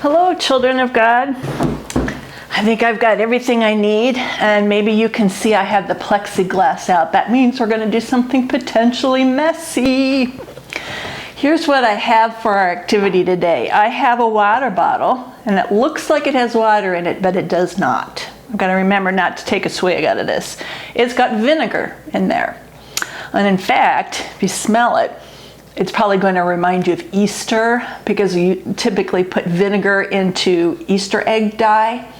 Hello, children of God. I think I've got everything I need, and maybe you can see I have the plexiglass out. That means we're going to do something potentially messy. Here's what I have for our activity today. I have a water bottle, and it looks like it has water in it, but it does not. I've got to remember not to take a swig out of this. It's got vinegar in there. And in fact, if you smell it, it's probably going to remind you of Easter, because you typically put vinegar into Easter egg dye.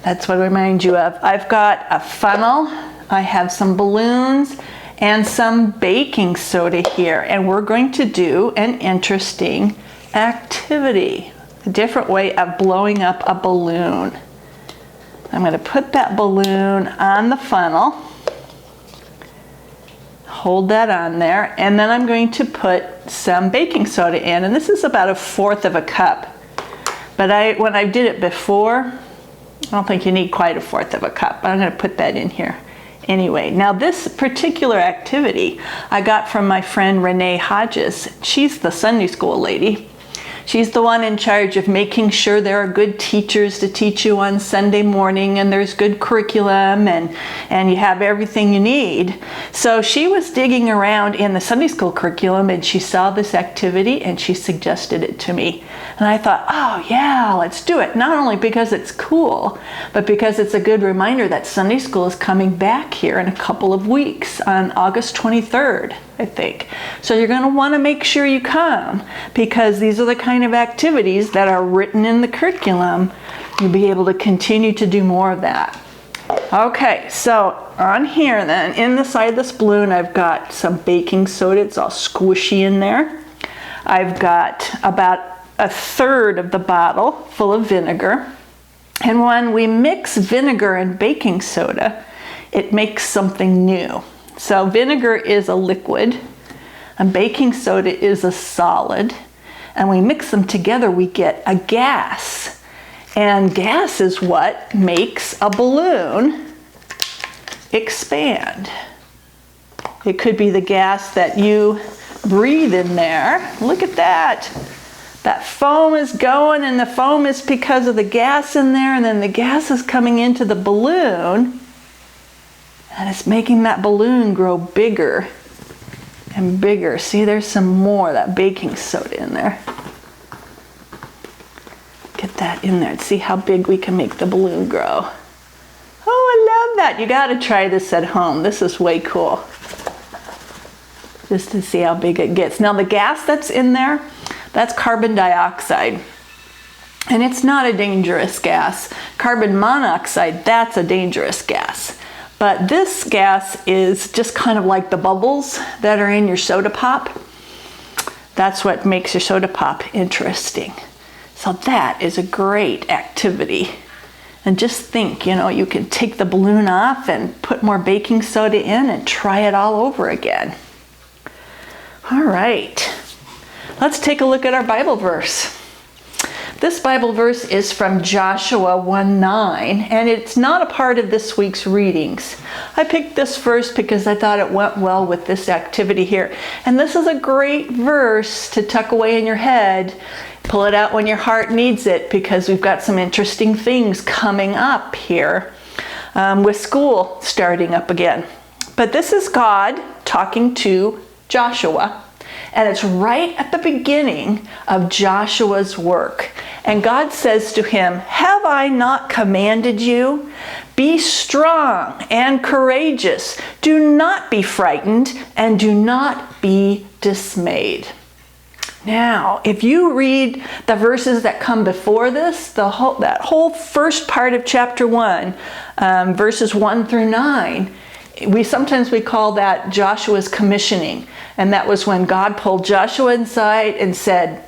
That's what it reminds you of. I've got a funnel, I have some balloons, and some baking soda here. And we're going to do an interesting activity, a different way of blowing up a balloon. I'm going to put that balloon on the funnel. Hold that on there, and then I'm going to put some baking soda in, and this is about 1/4 of a cup. But when I did it before, I don't think you need quite 1/4 of a cup, but I'm going to put that in here anyway. Now this particular activity I got from my friend Renee Hodges. She's the Sunday school lady. She's the one in charge of making sure there are good teachers to teach you on Sunday morning, and there's good curriculum, and you have everything you need. So she was digging around in the Sunday school curriculum, and she saw this activity and she suggested it to me. And I thought, oh yeah, let's do it. Not only because it's cool, but because it's a good reminder that Sunday school is coming back here in a couple of weeks on August 23rd. I think. So you're going to want to make sure you come, because these are the kind of activities that are written in the curriculum. You'll be able to continue to do more of that. Okay, so on here then, in the side of this balloon, I've got some baking soda. It's all squishy in there. I've got about 1/3 of the bottle full of vinegar. And when we mix vinegar and baking soda, it makes something new. So vinegar is a liquid, and baking soda is a solid, and we mix them together, we get a gas. And gas is what makes a balloon expand. It could be the gas that you breathe in there. Look at that. That foam is going, and the foam is because of the gas in there, and then the gas is coming into the balloon. And it's making that balloon grow bigger and bigger. See, there's some more of that baking soda in there. Get that in there and see how big we can make the balloon grow. Oh, I love that. You got to try this at home. This is way cool. Just to see how big it gets. Now the gas that's in there, that's carbon dioxide. And it's not a dangerous gas. Carbon monoxide, that's a dangerous gas. But this gas is just kind of like the bubbles that are in your soda pop. That's what makes your soda pop interesting. So that is a great activity. And just think, you can take the balloon off and put more baking soda in and try it all over again. All right, let's take a look at our Bible verse. This Bible verse is from Joshua 1:9, and it's not a part of this week's readings. I picked this verse because I thought it went well with this activity here. And this is a great verse to tuck away in your head. Pull it out when your heart needs it, because we've got some interesting things coming up here with school starting up again. But this is God talking to Joshua. And it's right at the beginning of Joshua's work. And God says to him, "Have I not commanded you? Be strong and courageous. Do not be frightened, and do not be dismayed." Now, if you read the verses that come before this, that whole first part of chapter 1, verses 1 through 9, sometimes we call that Joshua's commissioning. And that was when God pulled Joshua inside and said,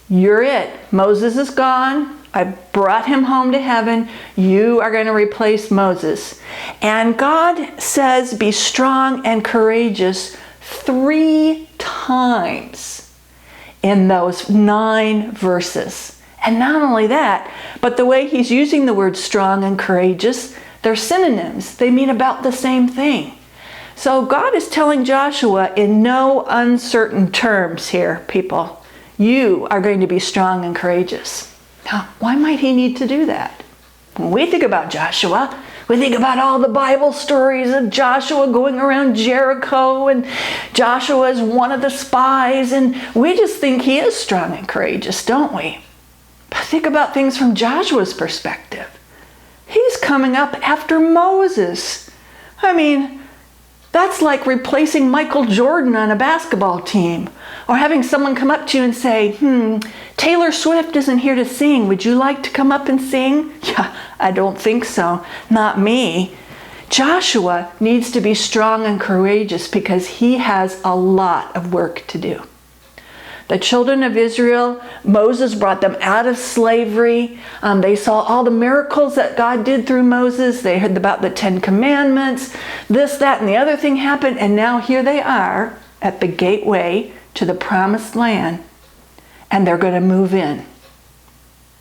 "You're it. Moses is gone. I brought him home to heaven. You are going to replace Moses." And God says, "Be strong and courageous" 3 times in those 9 verses. And not only that, but the way he's using the word strong and courageous, they're synonyms. They mean about the same thing. So God is telling Joshua in no uncertain terms here, people, you are going to be strong and courageous. Why might he need to do that? When we think about Joshua, we think about all the Bible stories of Joshua going around Jericho, and Joshua is one of the spies, and we just think he is strong and courageous, don't we? But think about things from Joshua's perspective. He's coming up after Moses. I mean, that's like replacing Michael Jordan on a basketball team, or having someone come up to you and say, Taylor Swift isn't here to sing. Would you like to come up and sing? Yeah, I don't think so. Not me. Joshua needs to be strong and courageous because he has a lot of work to do. The children of Israel, Moses brought them out of slavery. They saw all the miracles that God did through Moses. They heard about the 10 Commandments. This, that, and the other thing happened. And now here they are at the gateway to the promised land. And they're going to move in.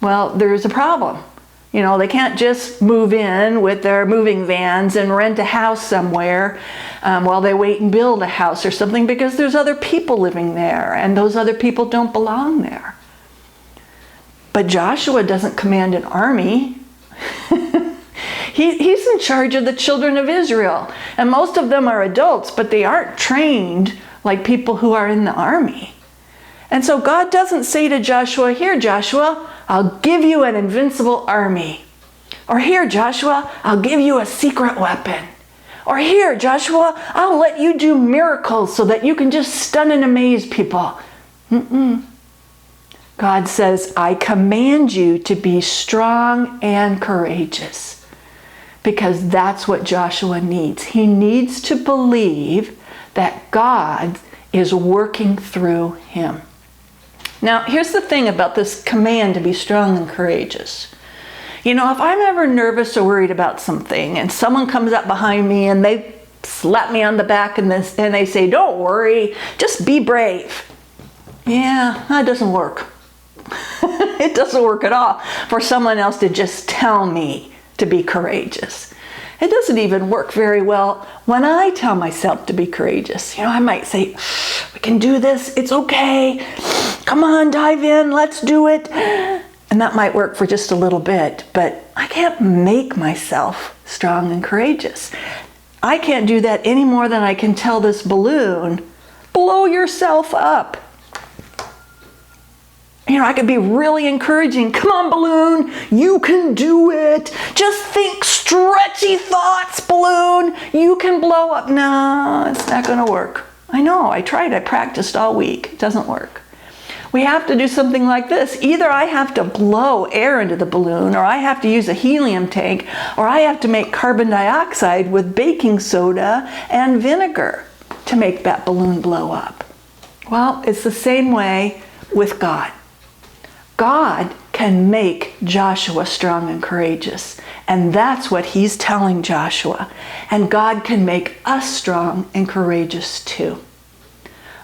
Well, there's a problem. They can't just move in with their moving vans and rent a house somewhere while they wait and build a house or something, because there's other people living there and those other people don't belong there. But Joshua doesn't command an army. He's in charge of the children of Israel. And most of them are adults, but they aren't trained like people who are in the army. And so God doesn't say to Joshua, here, Joshua, I'll give you an invincible army. Or here, Joshua, I'll give you a secret weapon. Or here, Joshua, I'll let you do miracles so that you can just stun and amaze people. God says, I command you to be strong and courageous. Because that's what Joshua needs. He needs to believe that God is working through him. Now, here's the thing about this command to be strong and courageous. If I'm ever nervous or worried about something and someone comes up behind me and they slap me on the back and they say, don't worry, just be brave. Yeah, that doesn't work. It doesn't work at all for someone else to just tell me to be courageous. It doesn't even work very well when I tell myself to be courageous. I might say, we can do this, it's okay. Come on, dive in, let's do it. And that might work for just a little bit, but I can't make myself strong and courageous. I can't do that any more than I can tell this balloon, blow yourself up. I could be really encouraging. Come on, balloon, you can do it. Just think stretchy thoughts, balloon. You can blow up. No, it's not going to work. I know, I tried, I practiced all week. It doesn't work. We have to do something like this. Either I have to blow air into the balloon, or I have to use a helium tank, or I have to make carbon dioxide with baking soda and vinegar to make that balloon blow up. Well, it's the same way with God. God can make Joshua strong and courageous. And that's what he's telling Joshua. And God can make us strong and courageous too.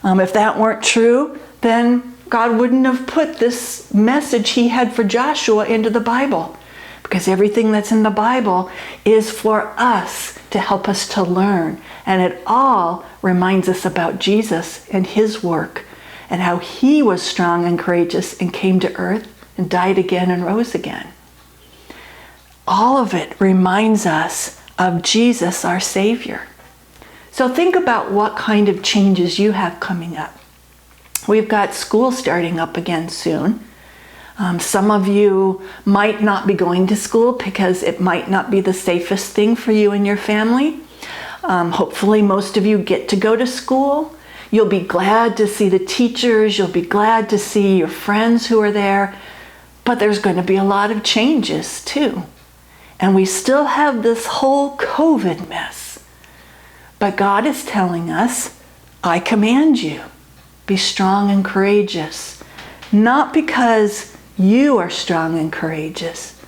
If that weren't true, then God wouldn't have put this message he had for Joshua into the Bible. Because everything that's in the Bible is for us to help us to learn. And it all reminds us about Jesus and his work, and how he was strong and courageous and came to earth and died again and rose again. All of it reminds us of Jesus, our Savior. So think about what kind of changes you have coming up. We've got school starting up again soon. Some of you might not be going to school because it might not be the safest thing for you and your family. Hopefully most of you get to go to school. You'll be glad to see the teachers. You'll be glad to see your friends who are there. But there's going to be a lot of changes too. And we still have this whole COVID mess. But God is telling us, I command you, be strong and courageous. Not because you are strong and courageous,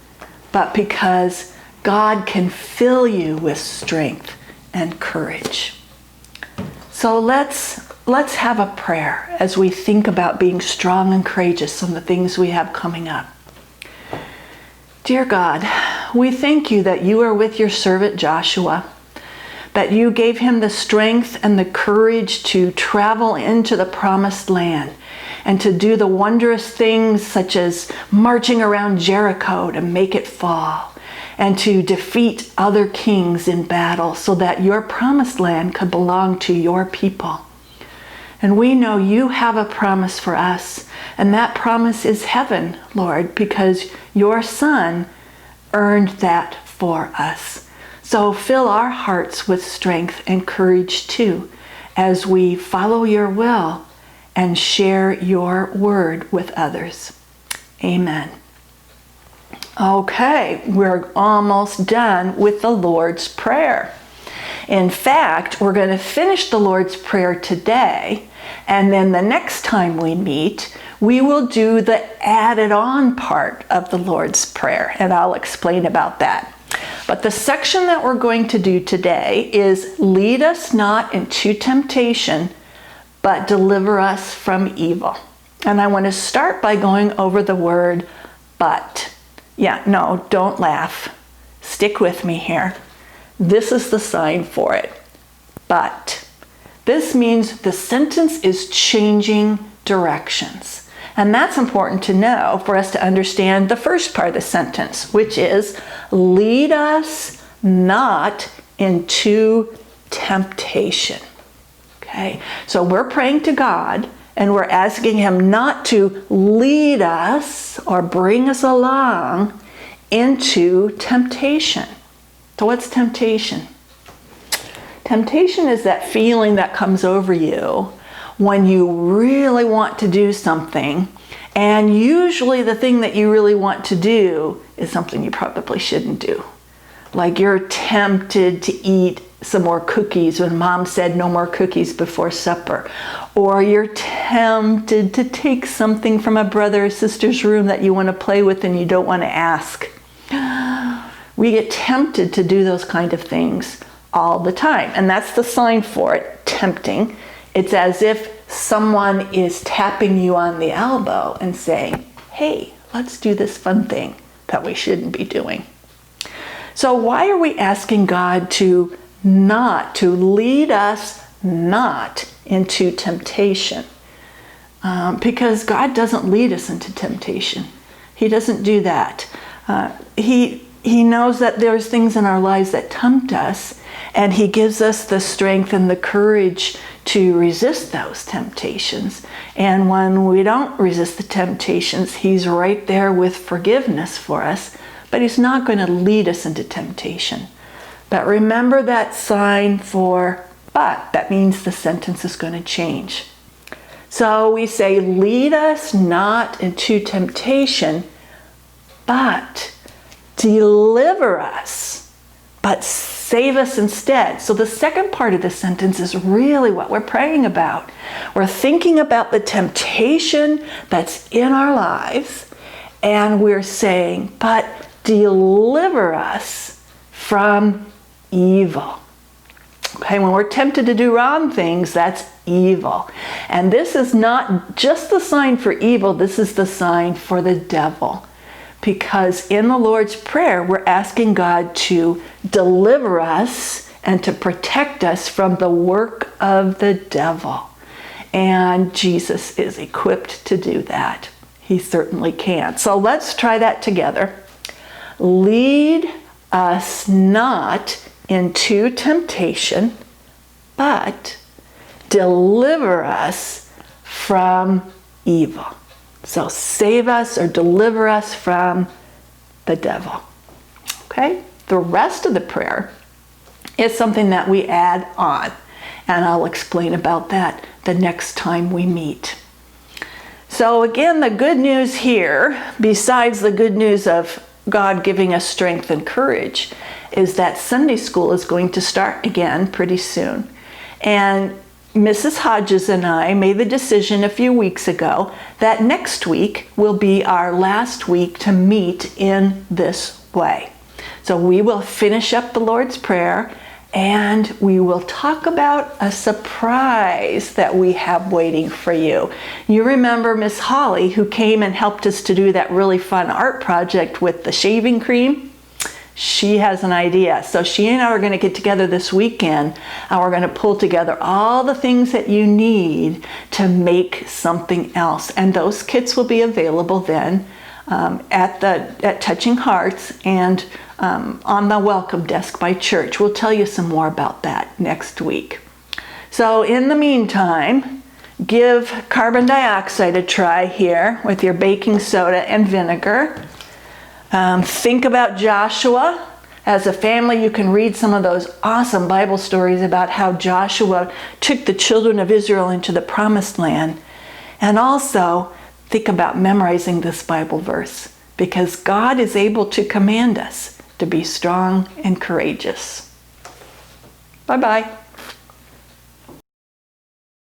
but because God can fill you with strength and courage. So let's have a prayer as we think about being strong and courageous on the things we have coming up. Dear God, we thank you that you are with your servant Joshua, that you gave him the strength and the courage to travel into the promised land, and to do the wondrous things such as marching around Jericho to make it fall, and to defeat other kings in battle so that your promised land could belong to your people. And we know you have a promise for us, and that promise is heaven, Lord, because your Son earned that for us. So fill our hearts with strength and courage too, as we follow your will and share your word with others. Amen. Okay, we're almost done with the Lord's Prayer. In fact, we're going to finish the Lord's Prayer today, and then the next time we meet, we will do the added on part of the Lord's Prayer, and I'll explain about that. But the section that we're going to do today is lead us not into temptation, but deliver us from evil. And I want to start by going over the word but. Yeah, no, don't laugh. Stick with me here. This is the sign for it. But. This means the sentence is changing directions. And that's important to know for us to understand the first part of the sentence, which is, lead us not into temptation. Okay, so we're praying to God and we're asking him not to lead us or bring us along into temptation. So what's temptation? Temptation is that feeling that comes over you when you really want to do something, and usually the thing that you really want to do is something you probably shouldn't do. Like you're tempted to eat some more cookies when mom said no more cookies before supper. Or you're tempted to take something from a brother or sister's room that you want to play with and you don't want to ask. We get tempted to do those kind of things all the time. And that's the sign for it, tempting. It's as if someone is tapping you on the elbow and saying, hey, let's do this fun thing that we shouldn't be doing. So why are we asking God to lead us not into temptation? Because God doesn't lead us into temptation. He doesn't do that. He knows that there's things in our lives that tempt us, and he gives us the strength and the courage to resist those temptations. And when we don't resist the temptations, he's right there with forgiveness for us, but he's not going to lead us into temptation. But remember that sign for but. That means the sentence is going to change. So we say, lead us not into temptation, but deliver us, but save us instead. So the second part of the sentence is really what we're praying about. We're thinking about the temptation that's in our lives, and we're saying, but deliver us from evil. Okay, when we're tempted to do wrong things, that's evil. And this is not just the sign for evil, this is the sign for the devil. Because in the Lord's Prayer, we're asking God to deliver us and to protect us from the work of the devil. And Jesus is equipped to do that. He certainly can. So let's try that together. Lead us not into temptation, but deliver us from evil. So save us or deliver us from the devil. Okay? The rest of the prayer is something that we add on, and I'll explain about that the next time we meet. So again, the good news here, besides the good news of God giving us strength and courage, is that Sunday school is going to start again pretty soon. And Mrs. Hodges and I made the decision a few weeks ago that next week will be our last week to meet in this way. So we will finish up the Lord's Prayer and we will talk about a surprise that we have waiting for you. You remember Miss Holly, who came and helped us to do that really fun art project with the shaving cream? she has an idea. So she and I are going to get together this weekend, and we're going to pull together all the things that you need to make something else. And those kits will be available then at Touching Hearts and on the welcome desk by church. We'll tell you some more about that next week. So in the meantime, give carbon dioxide a try here with your baking soda and vinegar. Think about Joshua. As a family, you can read some of those awesome Bible stories about how Joshua took the children of Israel into the promised land. And also, think about memorizing this Bible verse, because God is able to command us to be strong and courageous. Bye-bye.